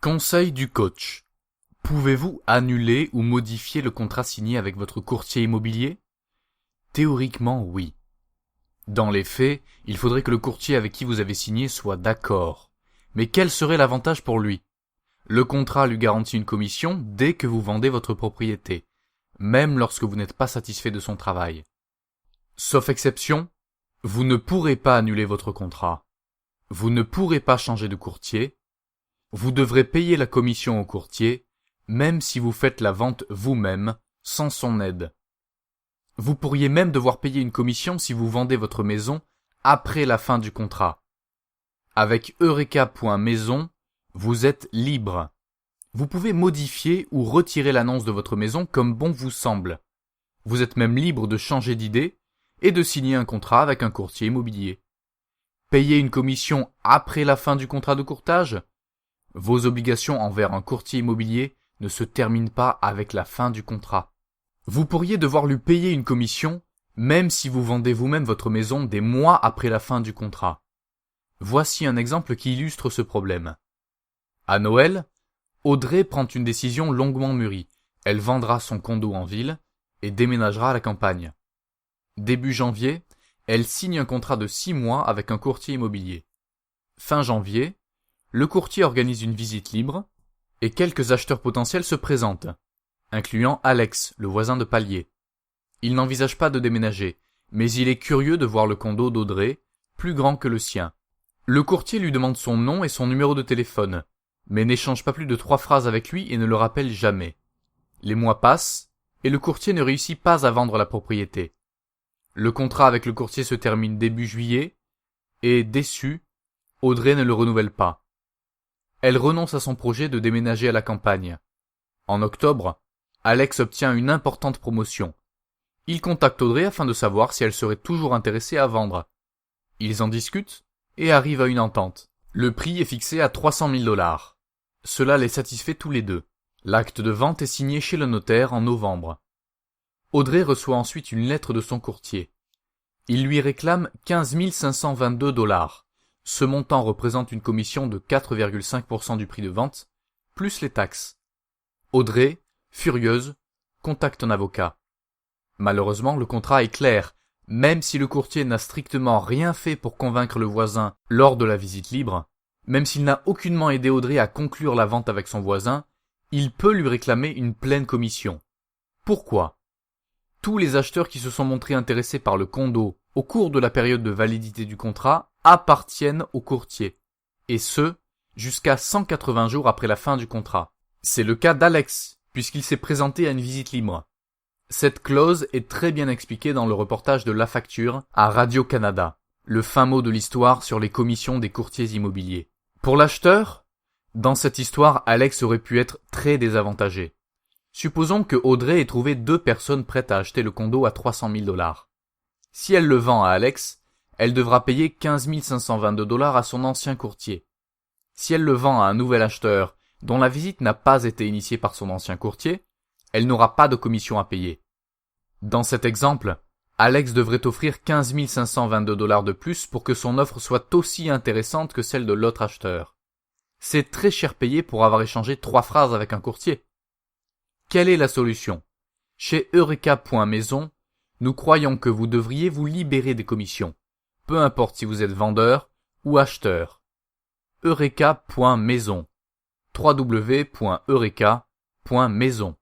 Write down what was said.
Conseil du coach. Pouvez-vous annuler ou modifier le contrat signé avec votre courtier immobilier? Théoriquement, oui. Dans les faits, il faudrait que le courtier avec qui vous avez signé soit d'accord. Mais quel serait l'avantage pour lui? Le contrat lui garantit une commission dès que vous vendez votre propriété, même lorsque vous n'êtes pas satisfait de son travail. Sauf exception, vous ne pourrez pas annuler votre contrat. Vous ne pourrez pas changer de courtier. Vous devrez payer la commission au courtier, même si vous faites la vente vous-même, sans son aide. Vous pourriez même devoir payer une commission si vous vendez votre maison après la fin du contrat. Avec Eureka.maison, vous êtes libre. Vous pouvez modifier ou retirer l'annonce de votre maison comme bon vous semble. Vous êtes même libre de changer d'idée et de signer un contrat avec un courtier immobilier. Payer une commission après la fin du contrat de courtage? Vos obligations envers un courtier immobilier ne se terminent pas avec la fin du contrat. Vous pourriez devoir lui payer une commission, même si vous vendez vous-même votre maison des mois après la fin du contrat. Voici un exemple qui illustre ce problème. À Noël, Audrey prend une décision longuement mûrie. Elle vendra son condo en ville et déménagera à la campagne. Début janvier, elle signe un contrat de 6 mois avec un courtier immobilier. Fin janvier, le courtier organise une visite libre et quelques acheteurs potentiels se présentent, incluant Alex, le voisin de palier. Il n'envisage pas de déménager, mais il est curieux de voir le condo d'Audrey, plus grand que le sien. Le courtier lui demande son nom et son numéro de téléphone, mais n'échange pas plus de 3 phrases avec lui et ne le rappelle jamais. Les mois passent, et le courtier ne réussit pas à vendre la propriété. Le contrat avec le courtier se termine début juillet, et, déçue, Audrey ne le renouvelle pas. Elle renonce à son projet de déménager à la campagne. En octobre, Alex obtient une importante promotion. Il contacte Audrey afin de savoir si elle serait toujours intéressée à vendre. Ils en discutent et arrivent à une entente. Le prix est fixé à 300 000 $. Cela les satisfait tous les deux. L'acte de vente est signé chez le notaire en novembre. Audrey reçoit ensuite une lettre de son courtier. Il lui réclame 15 522 $. Ce montant représente une commission de 4,5% du prix de vente, plus les taxes. Audrey, furieuse, contacte un avocat. Malheureusement, le contrat est clair. Même si le courtier n'a strictement rien fait pour convaincre le voisin lors de la visite libre, même s'il n'a aucunement aidé Audrey à conclure la vente avec son voisin, il peut lui réclamer une pleine commission. Pourquoi? Tous les acheteurs qui se sont montrés intéressés par le condo au cours de la période de validité du contrat appartiennent au courtier, et ce, jusqu'à 180 jours après la fin du contrat. C'est le cas d'Alex, puisqu'il s'est présenté à une visite libre. Cette clause est très bien expliquée dans le reportage de La Facture à Radio-Canada, le fin mot de l'histoire sur les commissions des courtiers immobiliers. Pour l'acheteur, dans cette histoire, Alex aurait pu être très désavantagé. Supposons que Audrey ait trouvé 2 personnes prêtes à acheter le condo à 300 000 $. Si elle le vend à Alex, elle devra payer 15 522 $ à son ancien courtier. Si elle le vend à un nouvel acheteur dont la visite n'a pas été initiée par son ancien courtier, elle n'aura pas de commission à payer. Dans cet exemple, Alex devrait offrir 15 522 $ de plus pour que son offre soit aussi intéressante que celle de l'autre acheteur. C'est très cher payé pour avoir échangé 3 phrases avec un courtier. Quelle est la solution? Chez Eureka.maison, nous croyons que vous devriez vous libérer des commissions, peu importe si vous êtes vendeur ou acheteur. Eureka.maison. www.eureka.maison